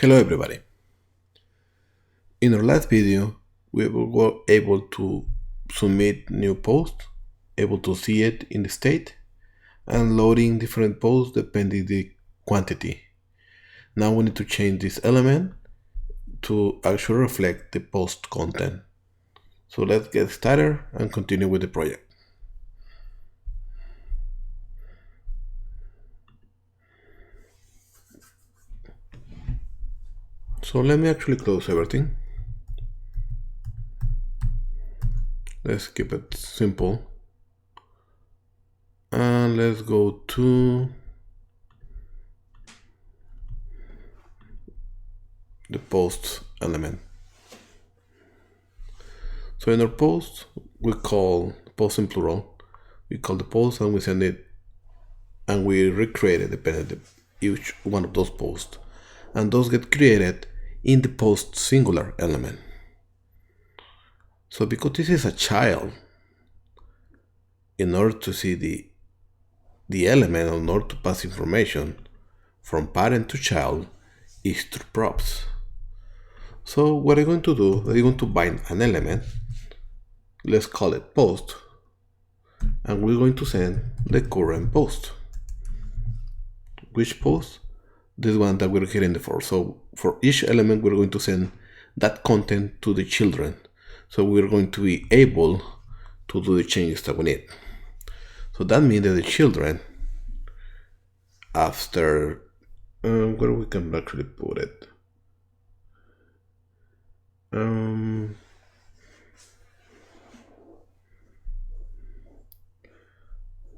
Hello everybody. In our last video, we were able to submit new posts, able to see it in the state, and loading different posts depending the quantity. Now we need to change this element to actually reflect the post content. So let's get started and continue with the project. So let me actually close everything. Let's keep it simple. And let's go to the post element. So in our post, we call post in plural. We call the post and we send it, and we recreate it depending on each one of those posts. And those get created in the post singular element. So because this is a child, in order to see the element, in order to pass information from parent to child, is through props. So what I'm going to do, I'm going to bind an element, let's call it post, and we're going to send the current post. Which post? This one that we're getting for. So for each element, we're going to send that content to the children. So we're going to be able to do the changes that we need. So that means that the children, after, where we can actually put it?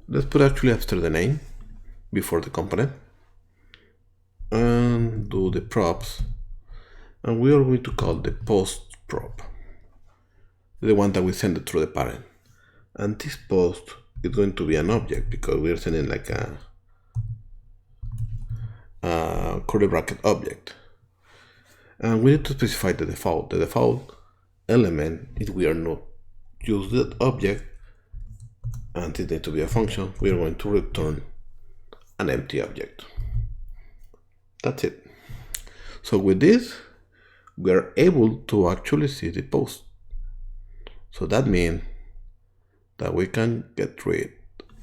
Let's put actually after the name, before the component, and do the props, and we are going to call the post prop, the one that we send it through the parent. And this post is going to be an object because we are sending like a curly bracket object, and we need to specify the default. The default element, if we are not use that object and it needs to be a function, we are going to return an empty object. That's it. So with this, we are able to actually see the post. So that means that we can get rid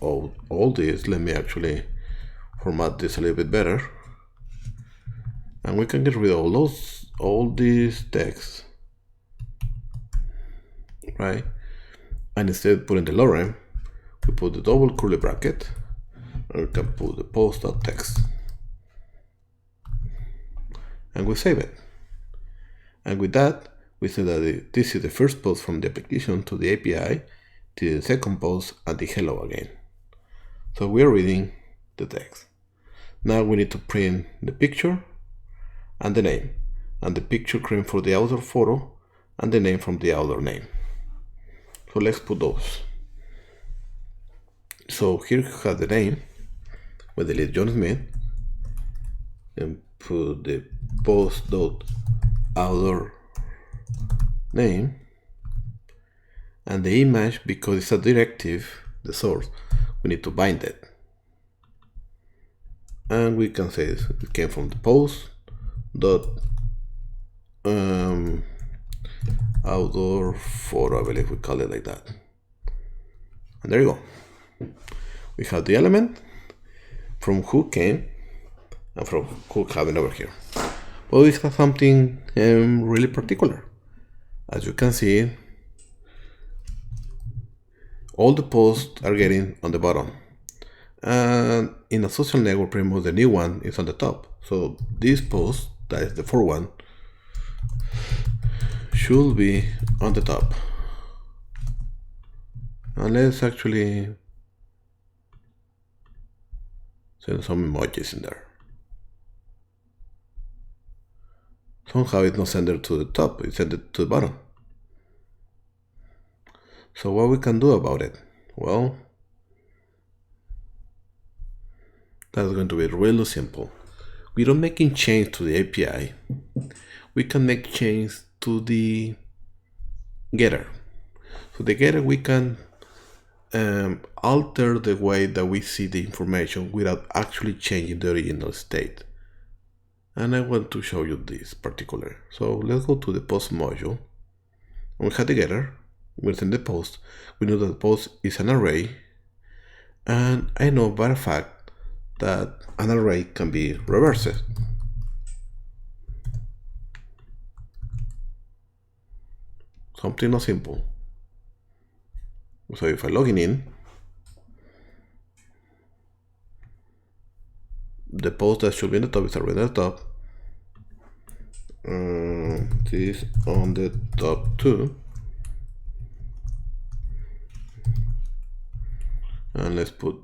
of all this. Let me actually format this a little bit better. And we can get rid of all these text, right? And instead of putting the lorem, we put the double curly bracket, and we can put the post.text. And we save it. And with that, we say that this is the first post from the application to the API, to the second post, and the hello again. So we are reading the text. Now we need to print the picture and the name, and the picture print for the author photo and the name from the author name. So let's put those. So here you have the name, we delete John Smith, and put the post.author name, and the image, because it's a directive, the source, we need to bind it. And we can say it came from the post dot outdoor photo, I believe we call it like that. And there you go. We have the element from who came and from who happened over here. But we have something really particular. As you can see, all the posts are getting on the bottom. And in a social network, pretty much the new one is on the top. So this post, that is the 4 should be on the top. And let's actually send some emojis in there. Somehow it's not sent to the top, it's sent to the bottom. So what we can do about it? Well, that's going to be really simple. We don't make any change to the API. We can make change to the getter. So the getter, we can alter the way that we see the information without actually changing the original state. and I want to show you this particular. So let's go to the post module. We have the getter within the post. We know that the post is an array, and I know by a fact that an array can be reversed. Something not simple. So if I log in, the post that should be in the top is already at the top. This on the top too. And let's put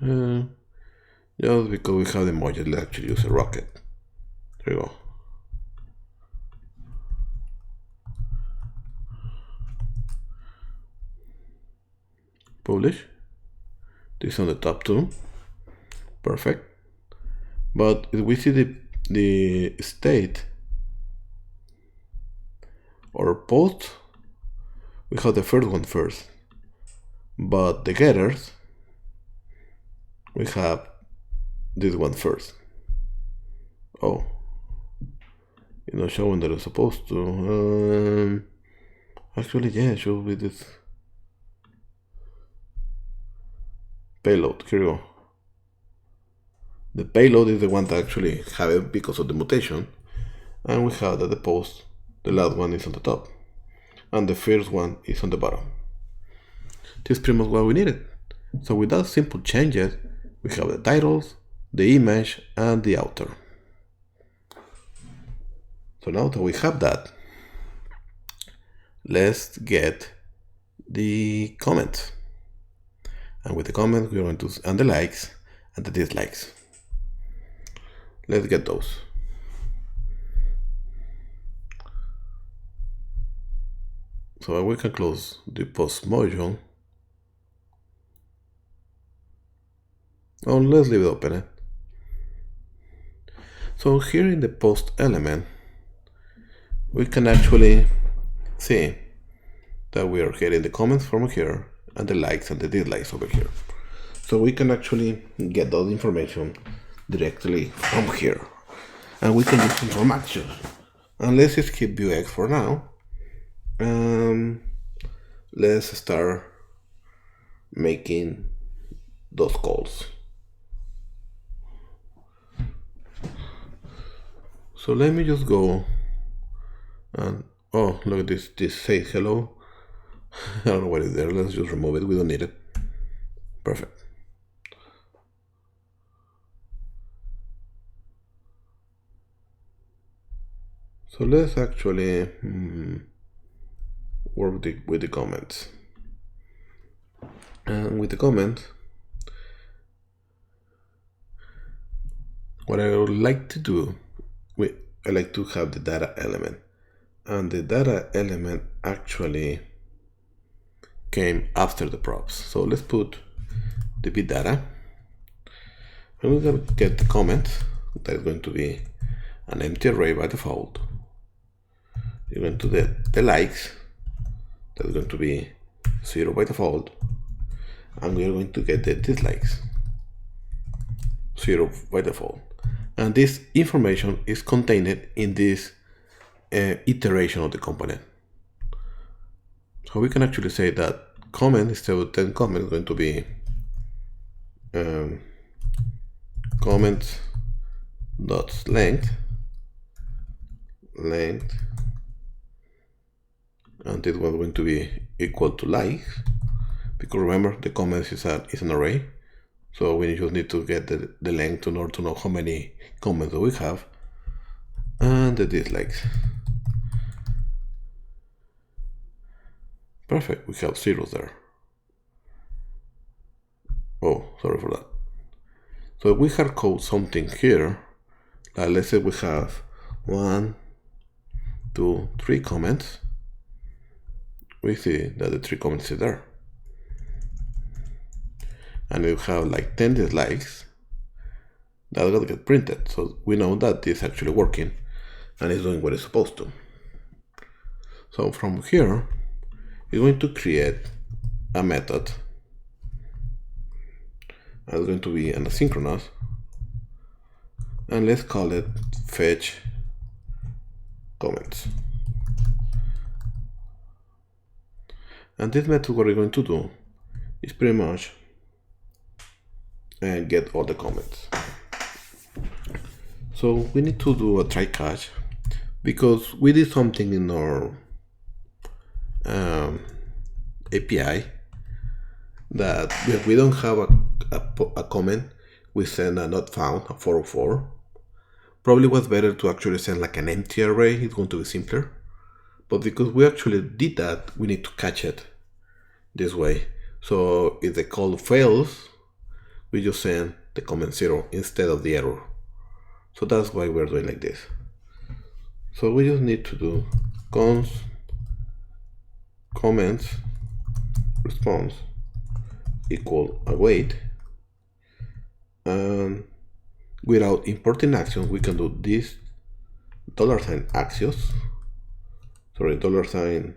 just because we have the emoji, let's actually use a rocket. There you go. Publish. This on the top too. Perfect. But if we see the state or post, we have the first one first. But the getters, we have this one first. Oh, it's not showing that it's supposed to. Actually, yeah, it should be this payload. Here we go. The payload is the one that actually have it because of the mutation, and we have that the post, the last one is on the top, and the first one is on the bottom. This is pretty much what we needed. So with that simple changes, we have the titles, the image, and the author. So now that we have that, let's get the comments. And with the comments, we're going to, and the likes, and the dislikes. Let's get those. So we can close the post module. Oh, let's leave it open. So here in the post element, we can actually see that we are getting the comments from here and the likes and the dislikes over here. So we can actually get those information directly from here, and we can do some from actions. And let's skip Vuex for now. Let's start making those calls. So let me just go and oh, look at this. This says hello. I don't know what is there. Let's just remove it. We don't need it. Perfect. So let's actually work with the comments. And with the comments, what I would like to do, I like to have the data element. And the data element actually came after the props. So let's put the bit data. And we're going to get the comment that is going to be an empty array by default. You're going to get the likes, that's going to be 0 by default, and we are going to get the dislikes, 0 by default. And this information is contained in this iteration of the component. So we can actually say that comment instead of 10 comment is going to be comment dot length, and this was going to be equal to likes, because remember the comments is an array, so we just need to get the length in order to know how many comments we have, and the dislikes. Perfect, we have zeros there. Oh, sorry for that. So if we hard code something here, like let's say we have 1, 2, 3 comments, we see that the 3 comments is there. And we have like 10 dislikes, that will get printed. So we know that this is actually working and it's doing what it's supposed to. So from here, we're going to create a method. It's going to be an asynchronous. and let's call it fetch comments. And this method, what we're going to do is pretty much get all the comments. So we need to do a try catch because we did something in our API that if we don't have a comment, we send a not found, a 404. Probably was better to actually send like an empty array. It's going to be simpler. But because we actually did that, we need to catch it this way. So if the call fails, we just send the comment 0 instead of the error. So that's why we're doing like this. So we just need to do const comments response equal await, and without importing actions, we can do this $axios. Sorry, $.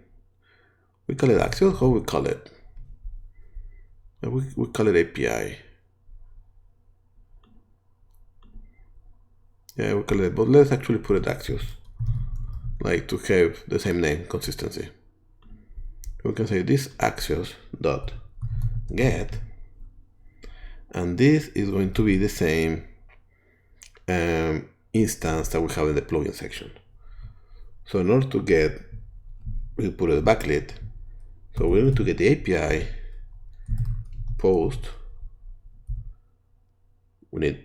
We call it axios. How we call it? We call it API. Yeah, we call it, but let's actually put it axios, like to have the same name, consistency. We can say this axios dot get, and this is going to be the same instance that we have in the plugin section. So in order to get, we put a backlit. So we're going to get the API post. We need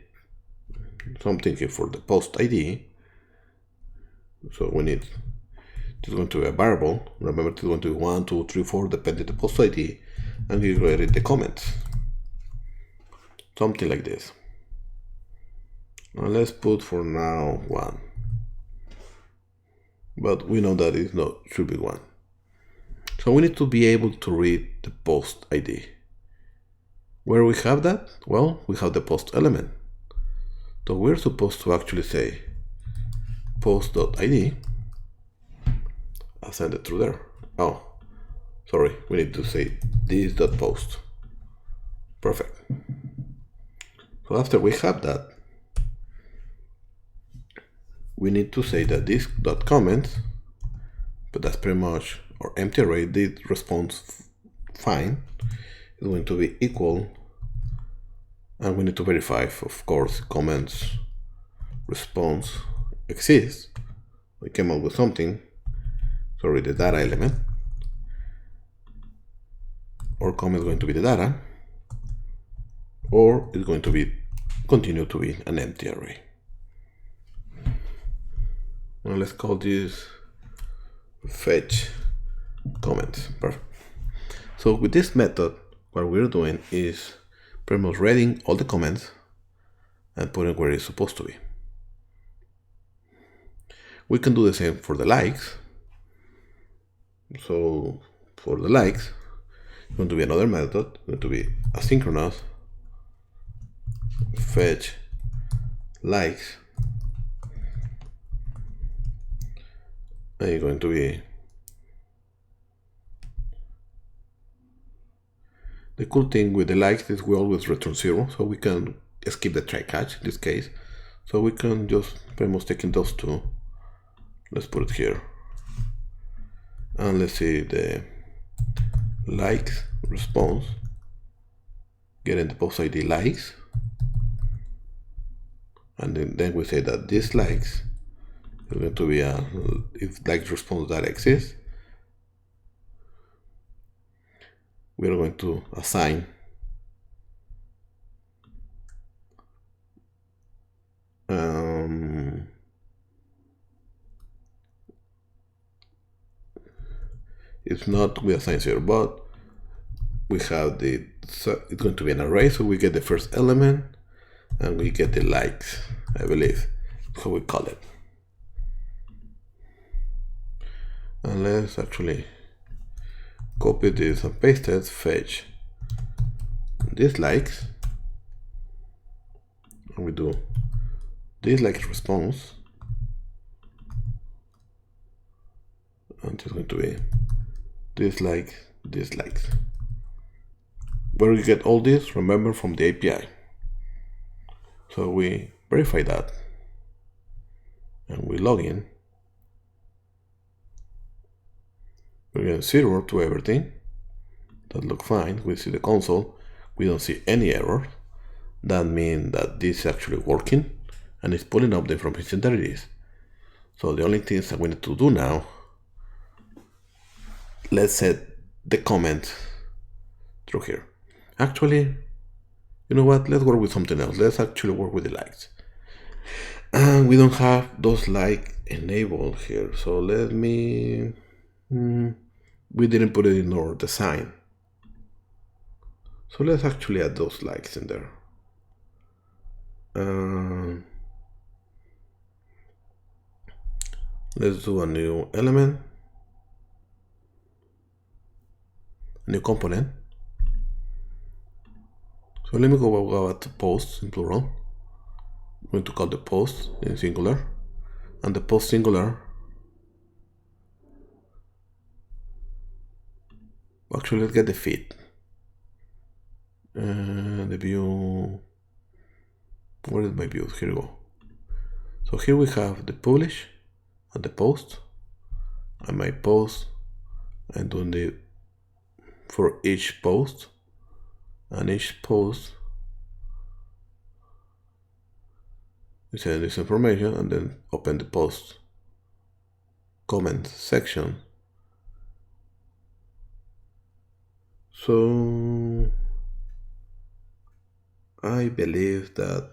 something here for the post ID. So we need, it's going to be a variable. Remember, it's going to be 1, 2, 3, 4, depending on the post ID, and we create the comments. Something like this. Now let's put for now 1. But we know that it should be 1. So we need to be able to read the post ID. Where we have that? Well, we have the post element. So we're supposed to actually say post.id. I'll send it through there. Oh, sorry, we need to say this.post. Perfect. So after we have that, we need to say that this dot comments, but that's pretty much our empty array, did response fine, is going to be equal, and we need to verify if, of course, comments response exists. We came up with something. Sorry, the data element. Or comment is going to be the data, or it's going to be continue to be an empty array. Now let's call this fetch comments. Perfect. So with this method, what we're doing is pretty much reading all the comments and putting where it's supposed to be. We can do the same for the likes. So for the likes, it's going to be another method, going to be asynchronous fetch likes, and it's going to be, the cool thing with the likes is we always return 0, so we can skip the try catch in this case. So we can just pretty much take in those two. Let's put it here. And let's see the likes response, getting the post ID likes. And then we say that this likes is going to be if likes response that exists, we are going to assign if not, we assign 0, but we have it's going to be an array, so we get the first element and we get the likes, I believe, how we call it. And let's actually copy this and paste it, fetch dislikes, and we do dislikes response, and it's going to be dislikes. Where we get all this, remember, from the API. So we verify that, and we log in, we get 0 to everything. That looks fine. We see the console. We don't see any error. That means that this is actually working and it's pulling up the information that it is. So the only things that we need to do now, let's set the comment through here. Actually, you know what? Let's work with something else. Let's actually work with the likes. And we don't have those like enabled here. So let me, we didn't put it in our design. So let's actually add those likes in there. Let's do a new element, new component. So let me go back to posts in plural. I'm going to call the post in singular, and the post singular. Actually, let's get the feed. The view. Where is my views? Here we go. So here we have the publish and the post, and my post. I'm doing the for each post, and each post we send this information and then open the post comment section. So I believe that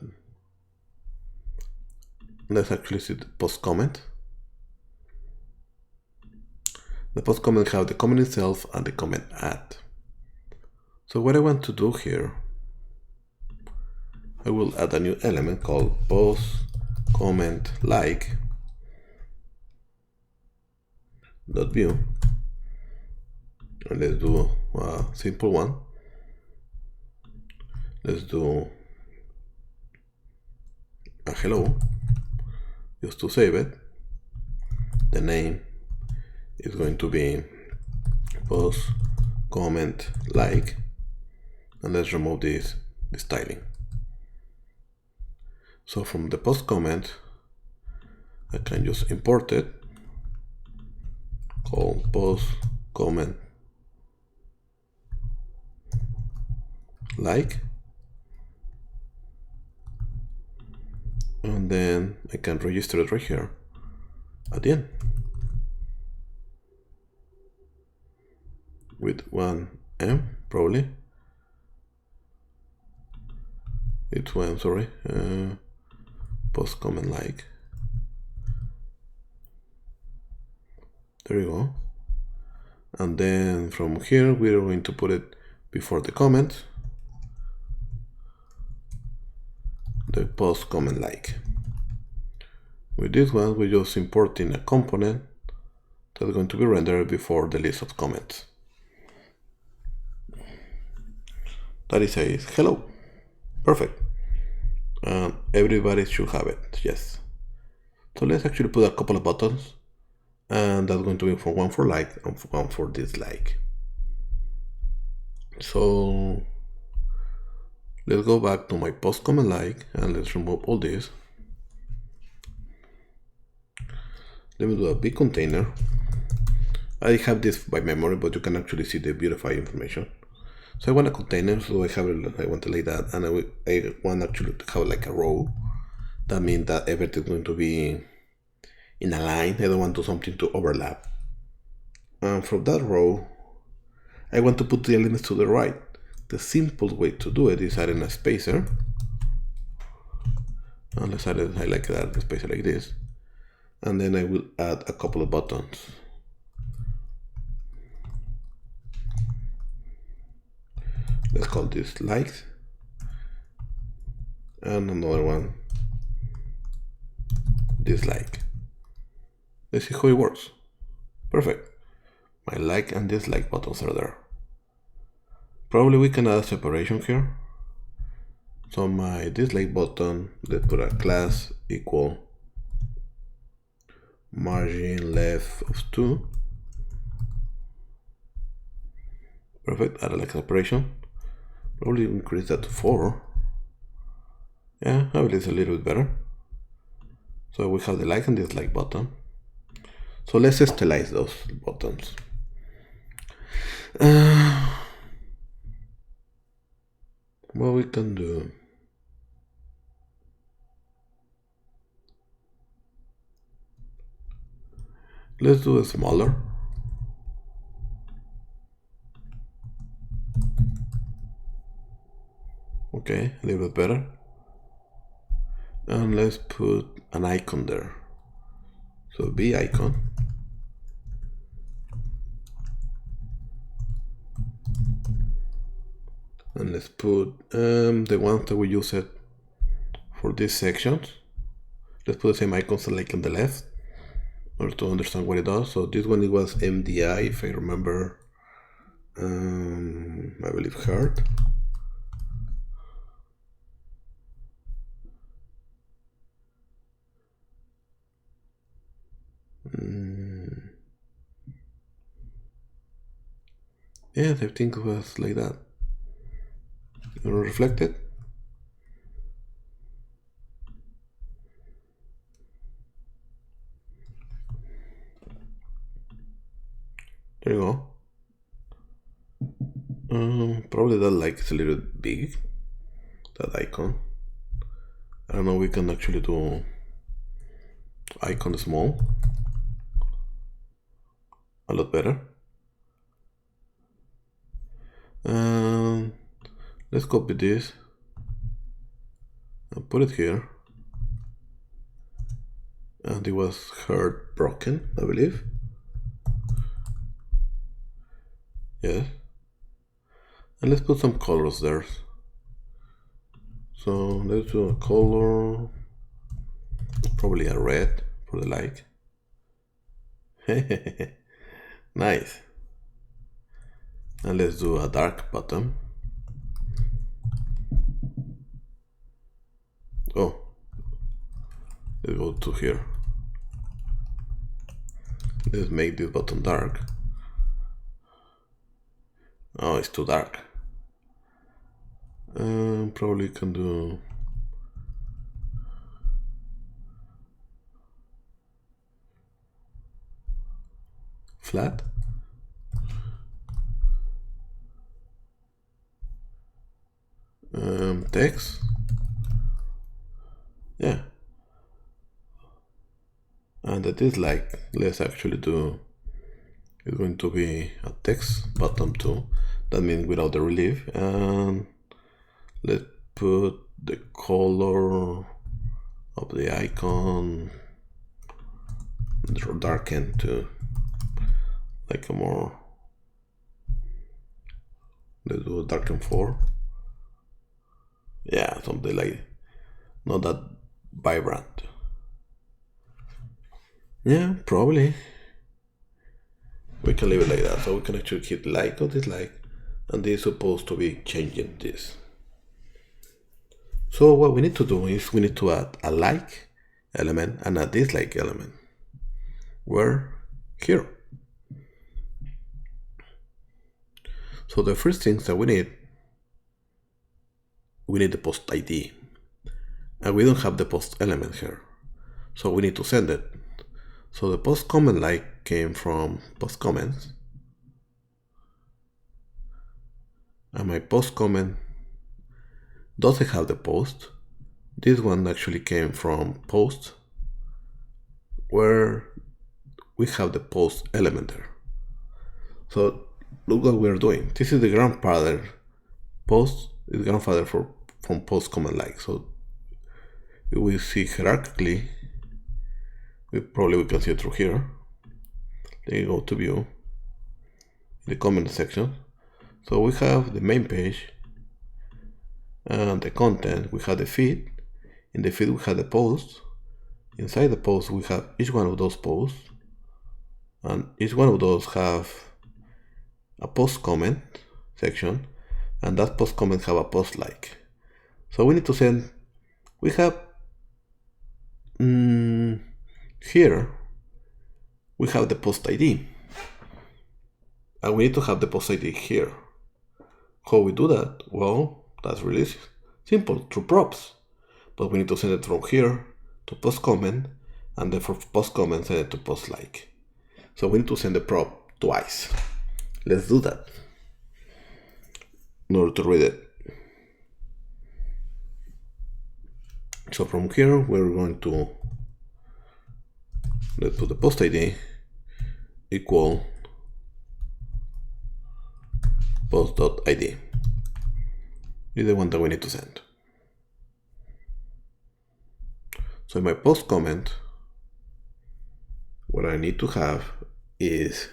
let's actually see the post comment. The post comment have the comment itself and the comment add. So what I want to do here, I will add a new element called post comment like dot view, and let's do a simple one. Let's do a hello just to save it. The name is going to be post comment like, and let's remove this styling. So from the post comment, I can just import it, call post comment like, and then I can register it right here at the end with 1M probably. It's one, sorry, post comment like. There you go. And then from here we're going to put it before the comment, the post comment like. With this one we're just importing a component that's going to be rendered before the list of comments. That is says hello. Perfect. Everybody should have it, yes. So let's actually put a couple of buttons, and that's going to be one for like and one for dislike. So let's go back to my post comment like, and let's remove all this. Let me do a big container. I have this by memory, but you can actually see the beautify information. So I want a container, so I want it like that, and I want actually to have like a row. That means that everything is going to be in a line. I don't want something to overlap. And from that row, I want to put the elements to the right. The simple way to do it is adding a spacer. And let's add it, I like that, a spacer like this. And then I will add a couple of buttons. Let's call this likes, and another one dislike. Let's see how it works. Perfect. My like and dislike buttons are there. Probably we can add a separation here. So my dislike button, let's put a class equal margin left of 2. Perfect. Add a like separation. Probably increase that to 4. Yeah, I believe it's a little bit better. So we have the like and dislike button. So let's stylize those buttons. What we can do? Let's do it smaller. Okay, a little bit better. And let's put an icon there. So B icon. And let's put the ones that we use it for these sections. Let's put the same icons like on the left in order to understand what it does. So this one, it was MDI, if I remember, I believe heart. Yes, I think it was like that. Reflected. There you go. Probably that like is a little big, that icon. I don't know, we can actually do icon small. A lot better. Let's copy this and put it here. And it was heart broken, I believe. Yes. And let's put some colors there. So let's do a color, probably a red for the like. Nice. And let's do a dark bottom. Oh, let's go to here. Let's make this bottom dark. Oh, it's too dark. Probably can do flat. Text. Yeah. And the dislike, let's actually do, it's going to be a text bottom too. That means without the relief. And let's put the color of the icon darken to like a more, let's do a darken 4. Yeah, something like, not that vibrant. Yeah, probably. We can leave it like that, so we can actually hit like or dislike, and this is supposed to be changing this. So what we need to do is we need to add a like element and a dislike element. Where? Here. So the first things that we need the post ID, and we don't have the post element here, so we need to send it. So the post comment like came from post comments, and my post comment doesn't have the post. This one actually came from post, where we have the post element there. So look what we're doing. This is the grandfather. Post is grandfather from post comment like. So we see hierarchically, we can see it through here. Then you go to view, the comment section. So we have the main page and the content. We have the feed. In the feed we have the post. Inside the post we have each one of those posts, and each one of those have a post comment section, and that post comment have a post like. So we need to send, we have here we have the post ID, and we need to have the post ID here. How we do that? Well, that's really simple, through props, but we need to send it from here to post comment, and then for post comment send it to post like. So we need to send the prop twice. Let's do that in order to read it. So from here we're going to, let's put the post ID equal post.id is the one that we need to send. So in my post comment, what I need to have is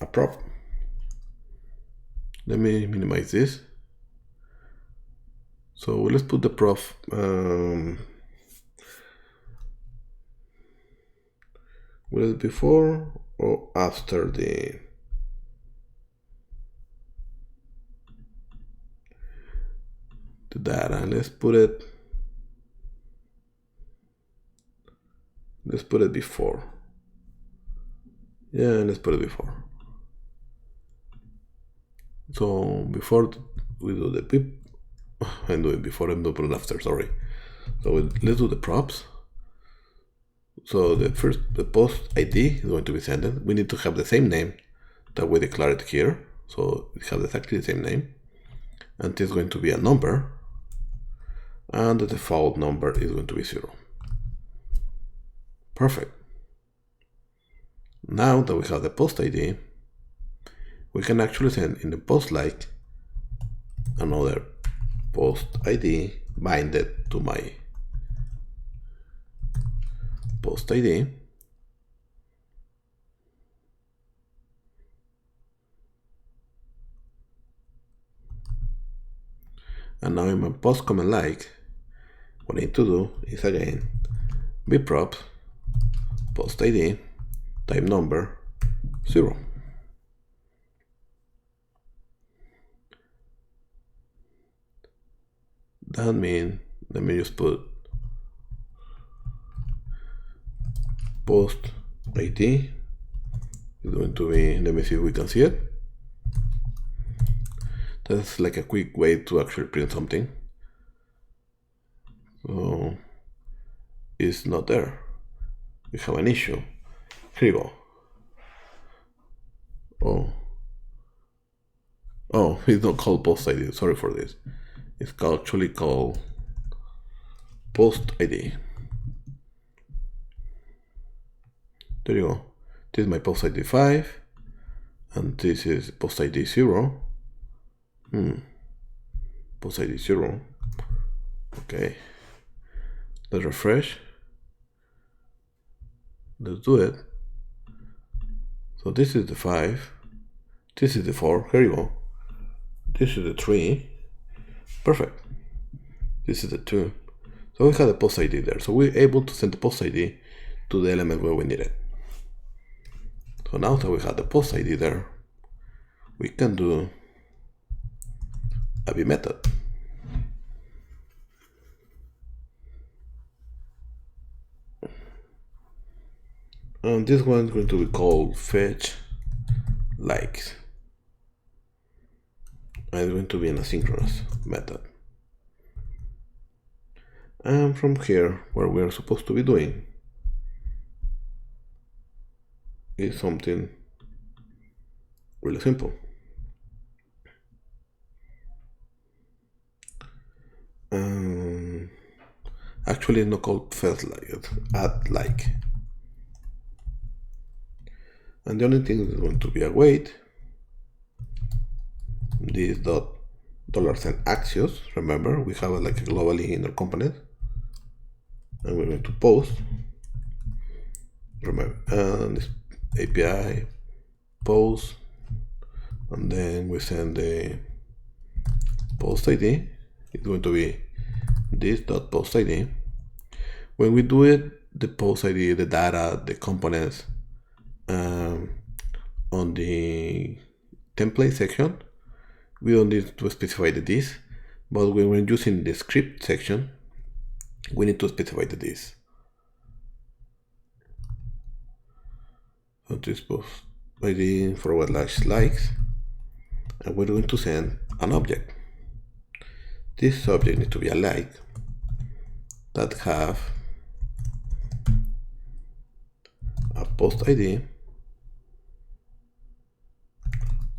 a prop. Let me minimize this. So let's put the prop will it before or after the data? Let's put it before. Yeah, let's put it before. So before we do the pip, I'm doing before, I'm not putting after, sorry. So let's do the props. So the post ID is going to be sent. We need to have the same name that we declared here. So we have exactly the same name. And it's going to be a number. And the default number is going to be 0. Perfect. Now that we have the post ID, we can actually send in the post like another post ID binded to my post ID. And now in my post comment like, what I need to do is again bprop post ID type number 0. That means, let me just put post ID is going to be, let me see if we can see it. That's like a quick way to actually print something. So it's not there. We have an issue. Here you go. Oh, it's not called post ID. Sorry for this. It's actually called post ID. There you go. This is my post ID 5, and this is post ID 0. Post ID 0. Okay. Let's refresh. Let's do it. So this is the 5. This is the 4. Here you go. This is the 3. Perfect. This is the 2. So we have the post ID there. So we're able to send the post ID to the element where we need it. So now that we have the post ID there, we can do a v method. And this one is going to be called fetch likes. And it's going to be an asynchronous method. And from here, what we are supposed to be doing is something really simple. Actually, it's not called fetch like, it's add like. And the only thing is going to be a wait. This dot $Axios. Remember, we have like a globally inner component, and we're going to post. Remember, and this API post, and then we send the post ID. It's going to be this dot post ID. When we do it, the post ID, the data, the components on the template section, we don't need to specify the this, but when we're using the script section, we need to specify the this. So this post ID / likes, and we're going to send an object. This object needs to be a like that have post ID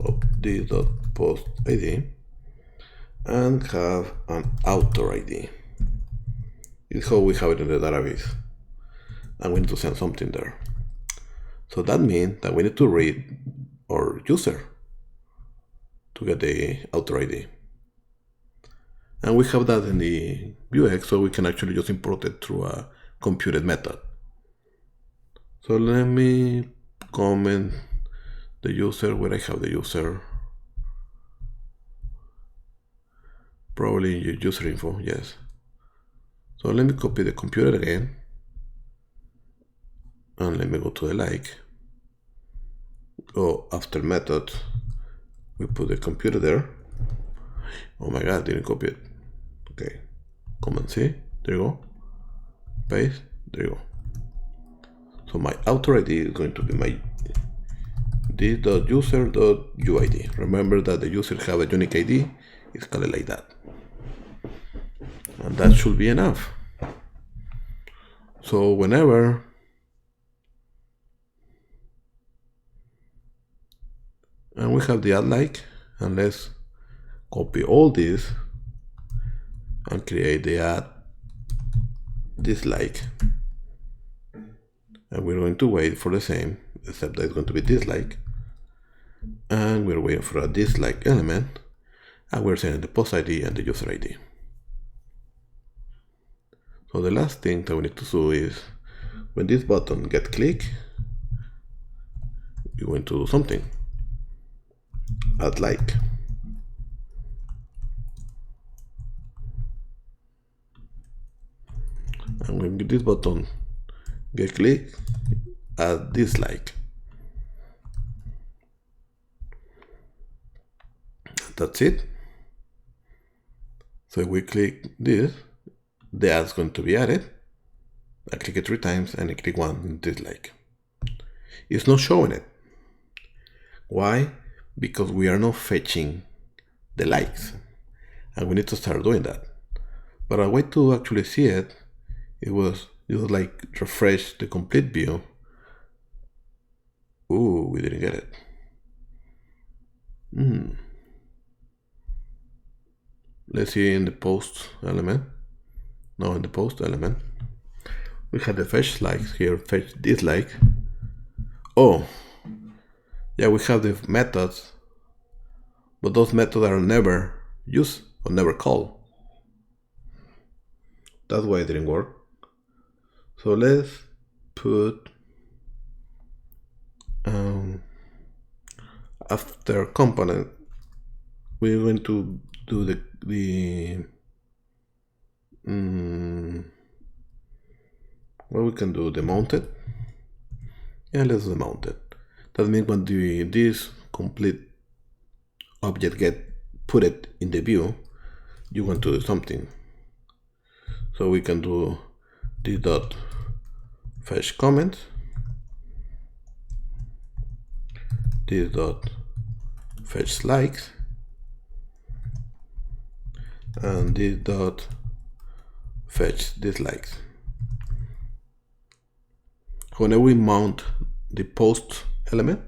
of this.post ID and have an author ID. It's how we have it in the database, and we need to send something there. So that means that we need to read our user to get the author ID. And we have that in the Vuex, so we can actually just import it through a computed method. So let me comment the user where I have the user. Probably in user info, yes. So let me copy the computer again. And let me go to the like. Go after method. We put the computer there. Oh my god, didn't copy it. Okay. Command C. There you go. Paste. There you go. So my author ID is going to be my this.user.uid. Remember that the user have a unique ID. It's called like that. And that should be enough. So whenever and we have the add like, and let's copy all this and create the add dislike. And we're going to wait for the same, except that it's going to be dislike. And we're waiting for a dislike element, and we're sending the post ID and the user ID. So the last thing that we need to do is, when this button gets clicked, you're going to do something. Add like. And when this button get clicked, add dislike. That's it. So if we click this, the ad is going to be added. I click it 3 times and I click 1 dislike. It's not showing it. Why? Because we are not fetching the likes, and we need to start doing that. But a way to actually see it, it was like refresh the complete view. Ooh, we didn't get it. Let's see in the post element. No, in the post element. We have the fetch likes here, fetch dislike. Oh, yeah, we have the methods, but those methods are never used or never called. That's why it didn't work. So let's put after component, we're going to do well, we can do the mounted. Yeah, let's do the mounted. That means when this complete object get put it in the view, you want to do something. So we can do this dot fetch comment, this dot fetch likes, and this dot fetch dislikes. Whenever we mount the post element,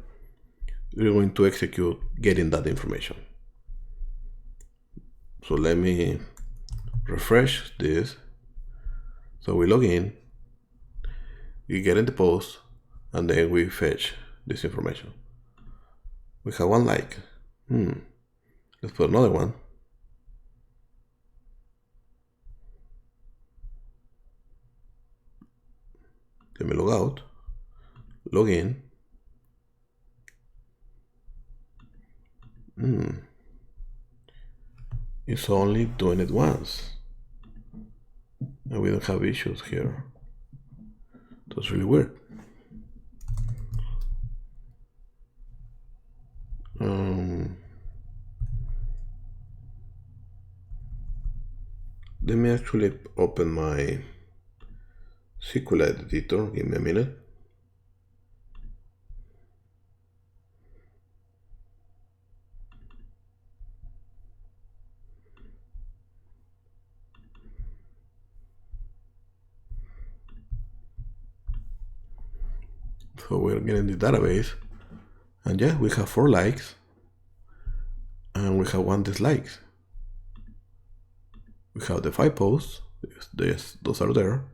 we're going to execute getting that information. So let me refresh this. So we log in, we get in the post, and then we fetch this information. We have 1 like. Let's put another one. Let me log out, log in. It's only doing it once, and we don't have issues here. That's really weird. Let me actually open my SQL editor. Give me a minute. So we're getting the database, and yeah, we have 4 likes, and we have 1 dislike. We have the 5 posts, those are there,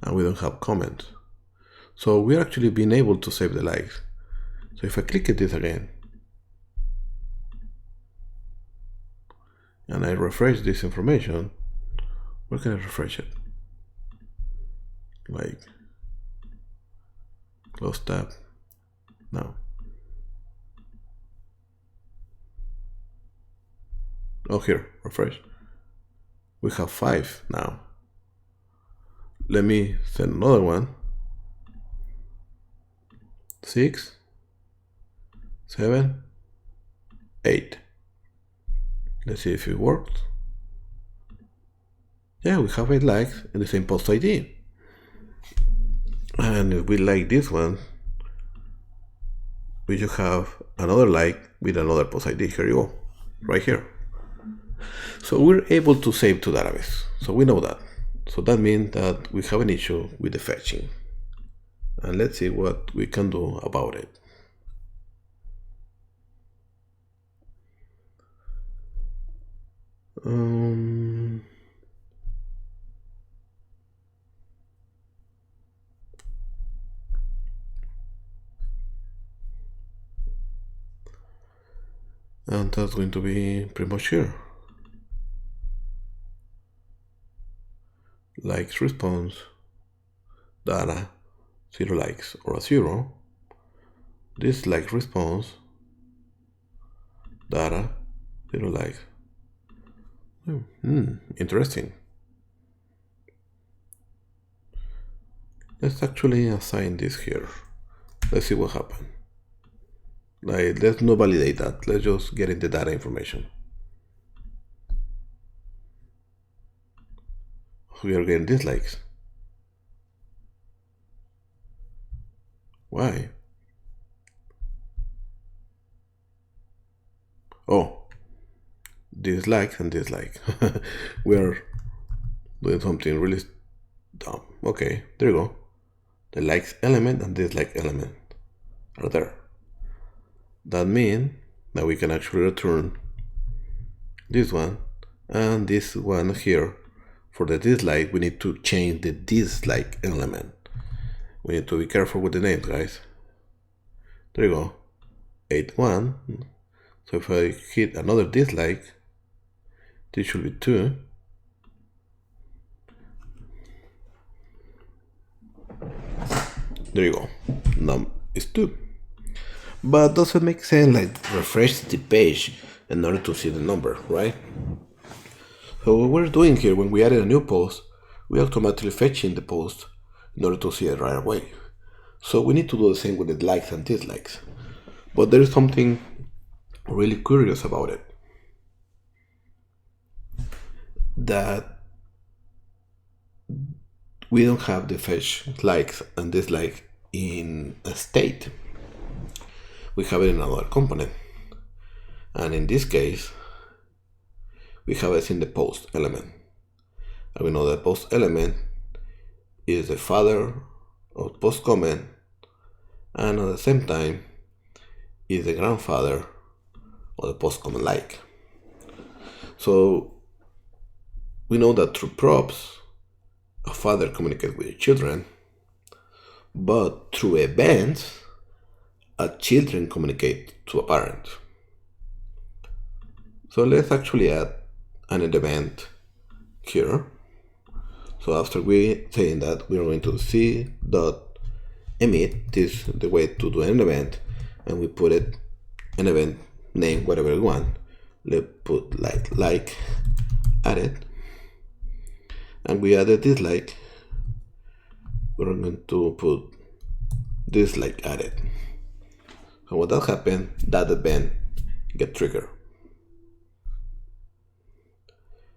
and we don't have comments. So we're actually being able to save the likes. So if I click at this again, and I refresh this information, where can I refresh it? Like, close tab, no. Oh, here, refresh. We have 5 now. Let me send another one. 6, 7, 8. Let's see if it works. Yeah, we have 8 likes in the same post ID. And if we like this one, we should have another like with another post ID. Here you go, right here. So we're able to save to database. So we know that. So that means that we have an issue with the fetching. And let's see what we can do about it. And that's going to be pretty much here. Likes response, data, 0 likes or a 0. Dislike response, data, 0 likes. Interesting. Let's actually assign this here. Let's see what happens. Like, let's not validate that. Let's just get in the data information. We are getting dislikes. Why? Oh, dislikes and dislike. We are doing something really dumb. Okay, there you go. The likes element and dislike element are there. That means that we can actually return this one and this one here. For the dislike, we need to change the dislike element. We need to be careful with the names, guys. There you go. 8.1. So if I hit another dislike, this should be 2. There you go. Now it's 2. But does it make sense, like, refresh the page in order to see the number, right? So what we're doing here, when we added a new post, we automatically fetching the post in order to see it right away. So we need to do the same with the likes and dislikes. But there is something really curious about it. That we don't have the fetch likes and dislikes in a state. We have it in another component. And in this case, we have it in the post element. And we know that post element is the father of post comment, and at the same time is the grandfather of the post comment like. So we know that through props, a father communicates with his children, but through events, a children communicate to a parent. So let's actually add an event here. So after we saying that, we are going to c.emit, this is the way to do an event, and we put it an event name, whatever we want. Let's put like added, and we added dislike. We're going to put dislike added. So when that happens, that event get triggered.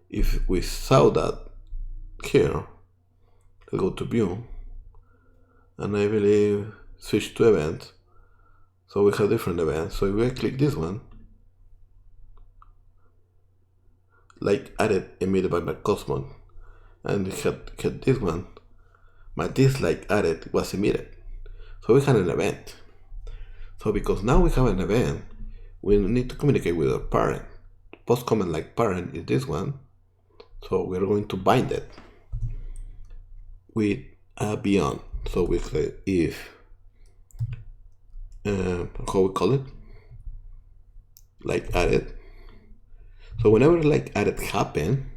If we saw that here, let's go to view, and I believe switch to events. So we have different events. So if we click this one, like added emitted by my Cosmon, and we had this one, my dislike added was emitted. So we have an event. So because now we have an event, we need to communicate with our parent. Post comment like parent is this one. So we're going to bind it with a beyond. So we say if, how we call it? Like added. So whenever like added happen,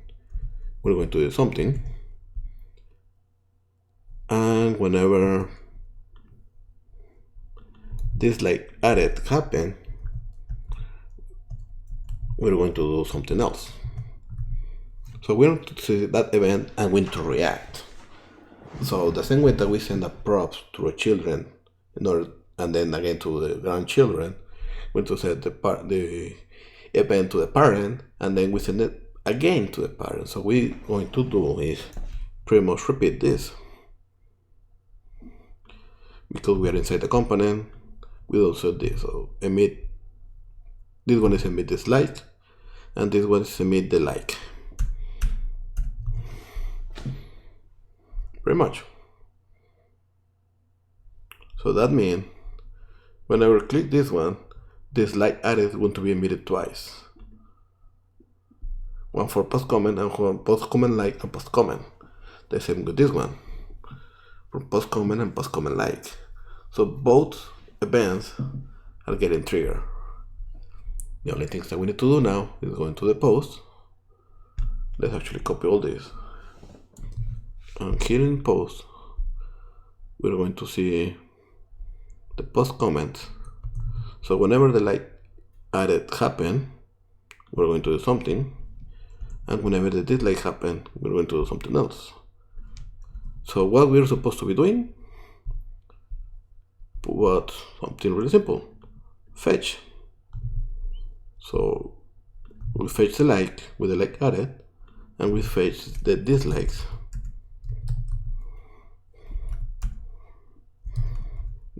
we're going to do something. And whenever this like added happen, we're going to do something else. So we want to see that event and we need to react. So the same way that we send a props to our children in order, and then again to the grandchildren, we need to set the event to the parent, and then we send it again to the parent. So we're going to do is pretty much repeat this. Because we are inside the component, we also this. So emit, this one is emit dislike, and this one is emit the like. Pretty much. So that means whenever I click this one, this like added is going to be emitted twice. One for post comment and one post comment like and post comment. The same with this one. For post comment and post comment like. So both events are getting triggered. The only things that we need to do now is go into the post. Let's actually copy all this. And here in post, we're going to see the post comment. So whenever the like added happen, we're going to do something. And whenever the dislike happen, we're going to do something else. So what we're supposed to be doing? But something really simple. Fetch. So we fetch the like with the like added, and we fetch the dislikes.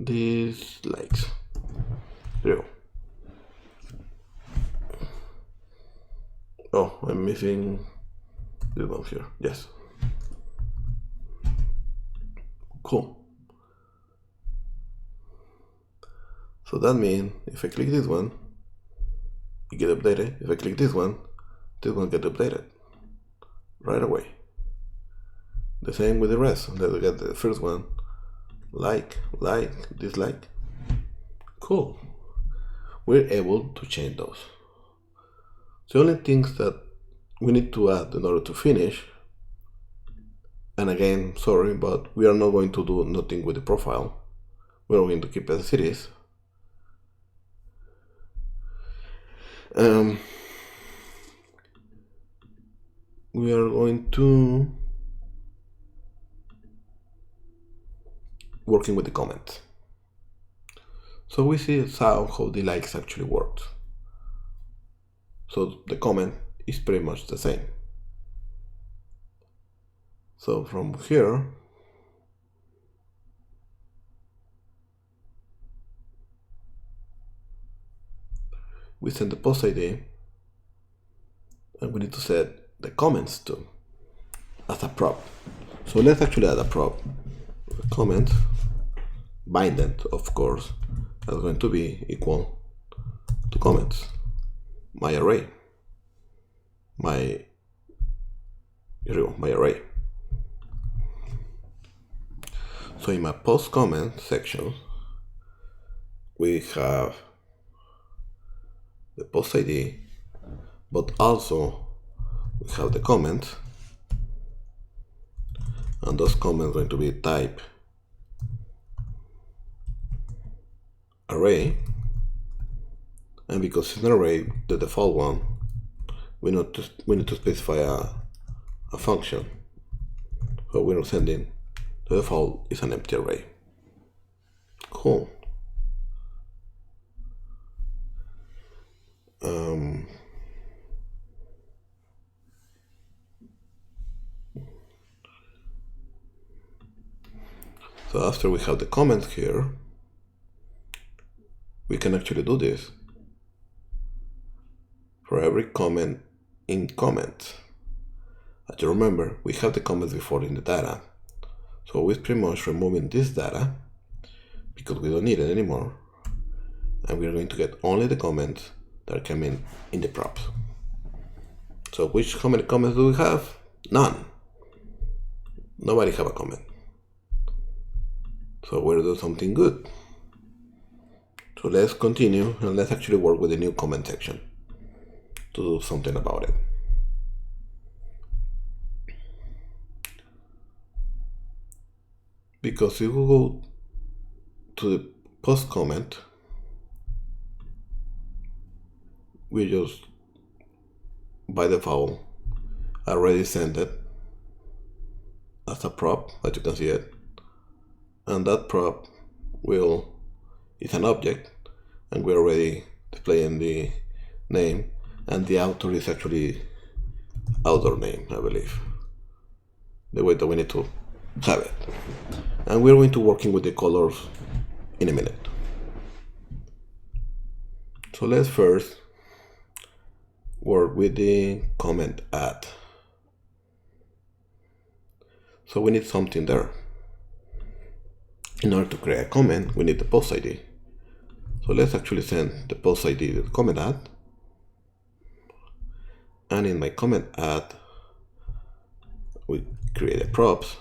Dislikes. There you go. Oh, I'm missing this one here. Yes. Cool. So that means if I click this one, it get updated. If I click this one get updated right away. The same with the rest. Let's get the first one. Like, dislike. Cool. We're able to change those. The only things that we need to add in order to finish, and again, sorry, but we are not going to do nothing with the profile. We're going to keep it as it is. We are going to working with the comments. So we see how the likes actually worked. So the comment is pretty much the same. So from here, we send the post ID, and we need to set the comments to as a prop. So let's actually add a prop. Comment binded, of course, is going to be equal to comments. My array. My array. So in my post comment section, we have the post ID, but also we have the comments, and those comments are going to be type array, and because it's an array, the default one, we need to specify a function. So we're not sending the default is an empty array. Cool. So after we have the comments here, we can actually do this for every comment in comment. As you remember, we have the comments before in the data. So we're pretty much removing this data because we don't need it anymore, and we're going to get only the comments that are coming in the props. So how many comments do we have? None. Nobody have a comment. So we're doing something good. So let's continue and let's actually work with the new comment section to do something about it. Because if we go to the post comment, we just by default already sent it as a prop, as you can see it, and that prop is an object, and we're already displaying the name, and the author is actually author name, I believe, the way that we need to have it. And we're going to working with the colors in a minute. So let's first work with the comment add. So we need something there. In order to create a comment, we need the post ID. So let's actually send the post ID to the comment add. And in my comment add, we create a props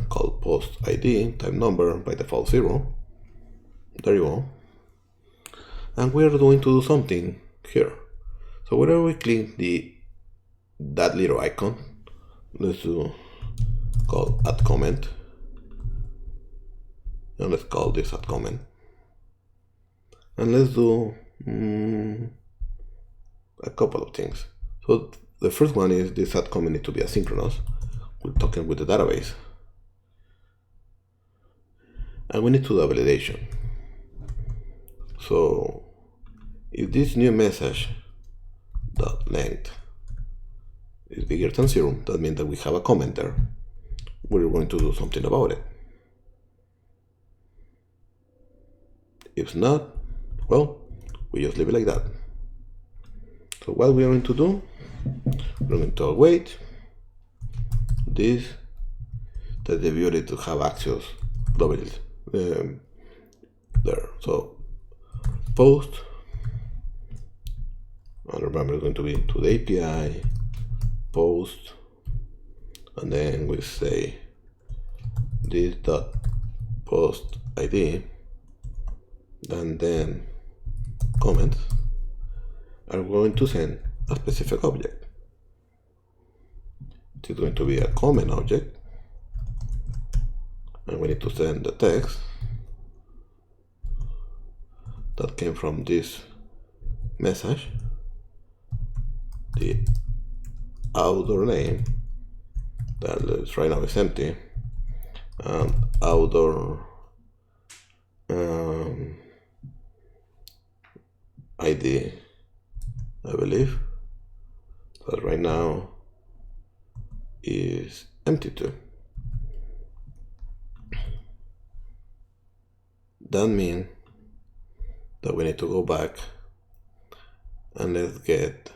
called post ID type number, by default 0. There you go. And we're going to do something here. So whenever we click that little icon, let's do call add comment, and let's call this add comment, and let's do a couple of things. So the first one is this add comment needs to be asynchronous. We're talking with the database, and we need to do a validation. So if this new message dot length is bigger than 0, that means that we have a comment there. We're going to do something about it. If not, well, we just leave it like that. So what we're going to do, we're going to await this, that the ability to have access globally there. So post, and remember it's going to be to the API post, and then we say this dot post ID, and then comments are going to send a specific object. It's going to be a comment object, and we need to send the text that came from this message, the author name that is right now is empty, and author ID, I believe, that right now is empty too. That means that we need to go back and let's get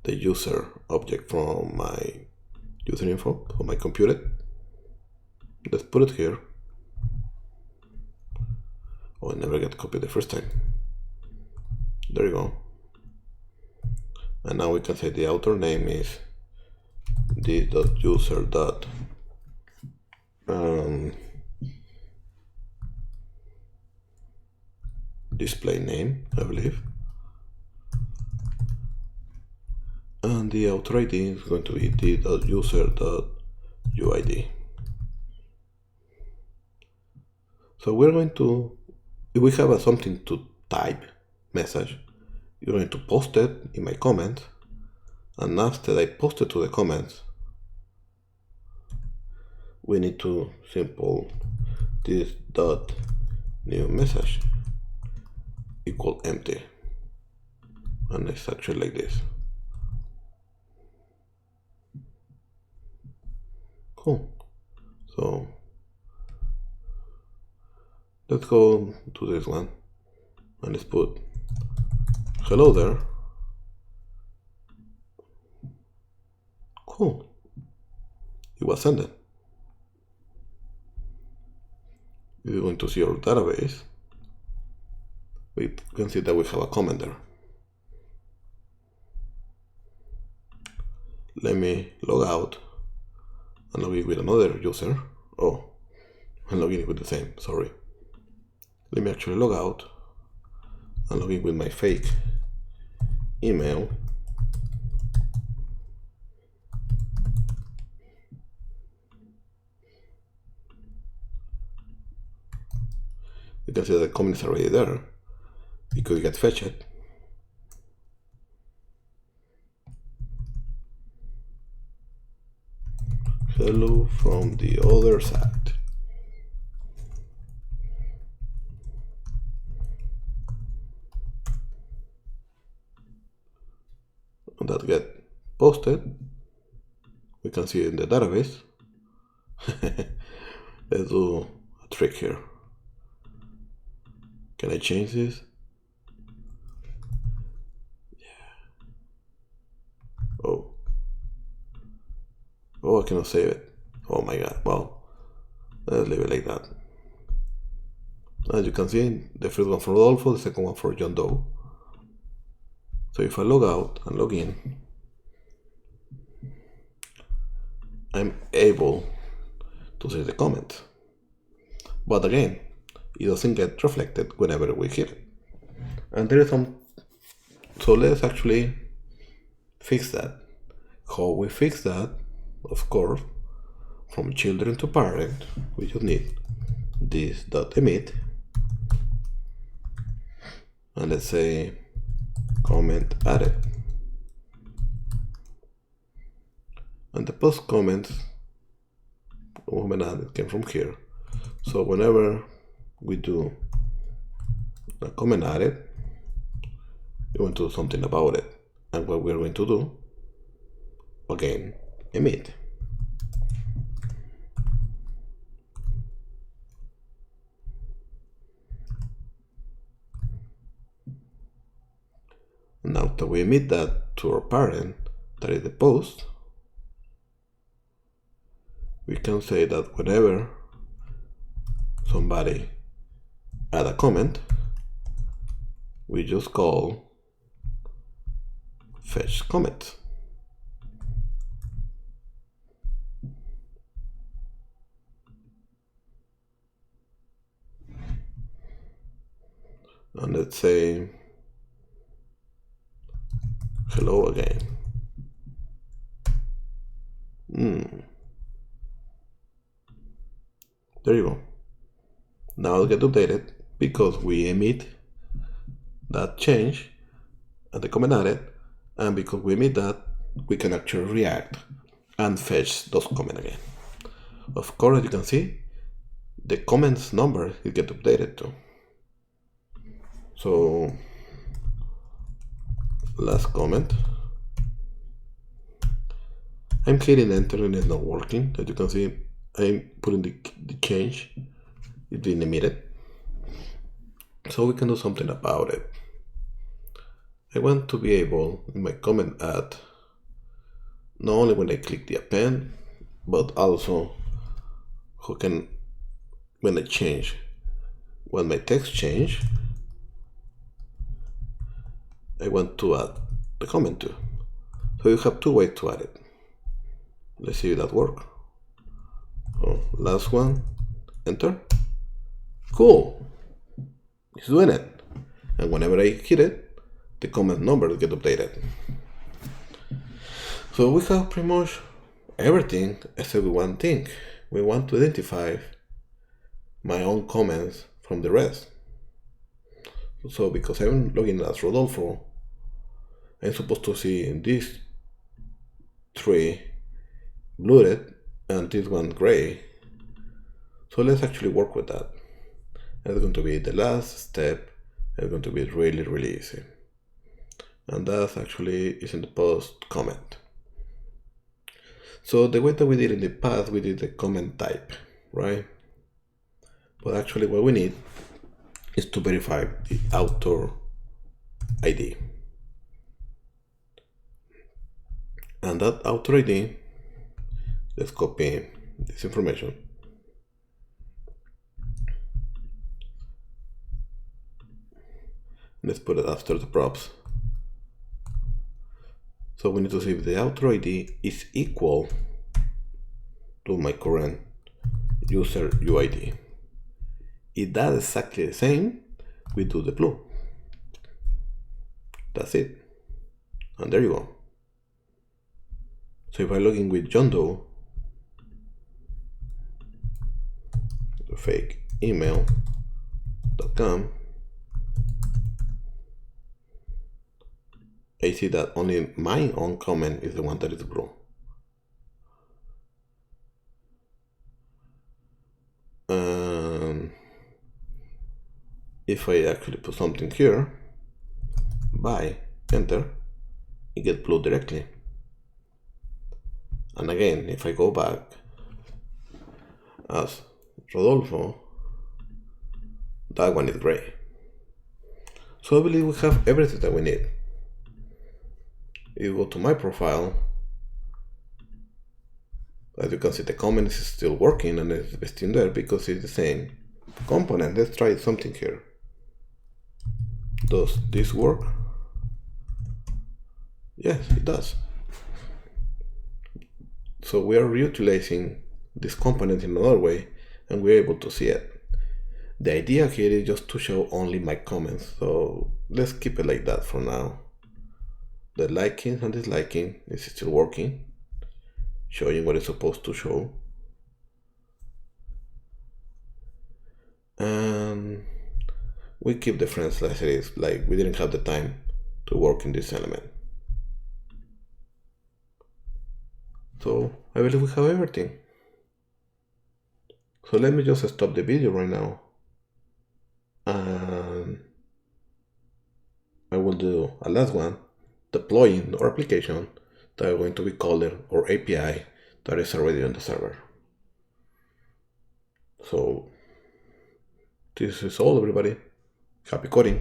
the user object from my user info, from my computer. Let's put it here. Oh, I never get copied the first time. There you go. And now we can say the author name is this.user. Display name, I believe. And the author ID is going to be the.user.uid. So we're going to, if we have something to type message, you're going to post it in my comments, and after I post it to the comments, we need to simple this dot new message equal empty, and it's actually like this. Cool. So let's go to this one and let's put hello there. Cool. It was sent. If you're going to see our database, we can see that we have a comment there. Let me log out and log in with another user. Oh, I'm logging with the same, sorry. Let me actually log out and log in with my fake email. You can see that the comment is already there because it gets fetched. Hello from the other side. And that get posted. We can see it in the database. Let's do a trick here. Can I change this? Yeah. Oh, I cannot save it. Oh my god. Well, let's leave it like that. As you can see, the first one for Rodolfo, the second one for John Doe. So if I log out and log in, I'm able to see the comment. But again, it doesn't get reflected whenever we hit it. And there is some, so let's actually fix that. How we fix that, of course, from children to parent, we just need this.emit, and let's say comment added. And the post comments added came from here. So whenever we do a comment added, we want to do something about it. And what we're going to do, again, emit. Now that we emit that to our parent, that is the post, we can say that whenever somebody add a comment, we just call fetch comment. And let's say hello again. There you go. Now it'll get updated because we emit that change and the comment added, and because we emit that, we can actually react and fetch those comments again. Of course, as you can see, the comments number will get updated too. So last comment, I'm hitting enter and it's not working. As you can see, I'm putting the change, it didn't emit it. So we can do something about it. I want to be able, in my comment add, not only when I click the append, but also when I change, when my text change, I want to add the comment to. So you have two ways to add it. Let's see if that works. So last one, enter. Cool, it's doing it. And whenever I hit it, the comment numbers get updated. So we have pretty much everything except one thing. We want to identify my own comments from the rest. So because I'm logging as Rodolfo, I'm supposed to see these three blurred and this one gray. So let's actually work with that. It's going to be the last step. It's going to be really easy. And that actually is in the post comment. So the way that we did in the past, we did the comment type, right? But actually what we need is to verify the author ID. And that author ID, let's copy this information. Let's put it after the props. So we need to see if the author ID is equal to my current user UID. If that's exactly the same, we do the blue. That's it. And there you go. So if I log in with John Doe, the fake email.com, I see that only my own comment is the one that is blue. If I actually put something here, by enter, it gets blue directly. And again, if I go back as Rodolfo, that one is gray. So I believe we have everything that we need. If you go to my profile, as you can see, the comment is still working and it's still there because it's the same component. Let's try something here. Does this work? Yes, it does. So we are reutilizing this component in another way and we're able to see it. The idea here is just to show only my comments. So let's keep it like that for now. The liking and disliking is still working, showing what it's supposed to show. And we keep the friends as it is, like we didn't have the time to work in this element. So I believe we have everything. So let me just stop the video right now. And I will do a last one, deploying our application that are going to be called our API that is already on the server. So this is all, everybody. Happy coding.